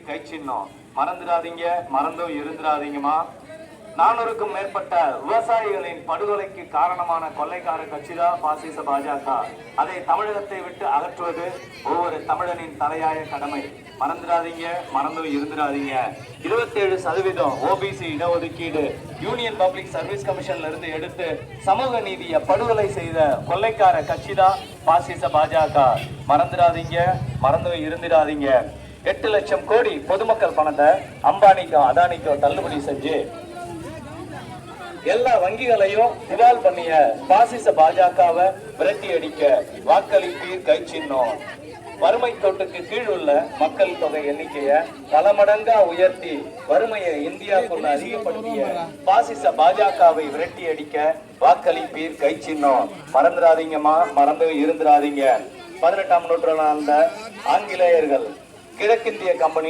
கை சின்னம். மறந்துடாதீங்க, மறந்தும் இருந்துடாதீங்கம்மா. 400க்கும் மேற்பட்ட விவசாயிகளின் படுகொலைக்கு காரணமான கொள்ளைக்கார கட்சிதான் பாசிச பாஜக. அதை தமிழகத்தை விட்டு அகற்றுவது ஒவ்வொரு தமிழனின் தலையாய கடமை. மறந்துடாதீங்க, மறந்தும் இருந்துடாதீங்க. 27% OBC இடஒதுக்கீடு யூனியன் பப்ளிக் சர்வீஸ் கமிஷன்ல இருந்து எடுத்து சமூக நீதியை படுகொலை செய்த கொள்ளைக்கார கட்சிதான் பாசிச பாஜக. மறந்துடாதீங்க, மறந்தும் இருந்துடாதீங்க. 8 லட்சம் கோடி பொதுமக்கள் பணத்தை அம்பானிக்கும் அதானிக்கும் தள்ளுபடி செஞ்சு எல்லா வங்கிகளையும் திவால் பண்ணிய பாசிச பாஜகவை விரட்டி அடிக்க வாக்களிப்பீர் கை சின்னம். வறுமை கோட்டுக்கு கீழ் உள்ள மக்கள் தொகை எண்ணிக்கையை பல மடங்கா உயர்த்தி வறுமையை இந்தியாவுக்குள்ள அதிகப்படுத்திய பாசிச பாஜகவை விரட்டி அடிக்க வாக்களிப்பீர் கை சின்னம். மறந்துடாதீங்கம்மா, மறந்து இருந்துடாதீங்க. 18ஆம் நூற்றாண்டு ஆங்கிலேயர்கள் கிழக்கிந்திய கம்பெனி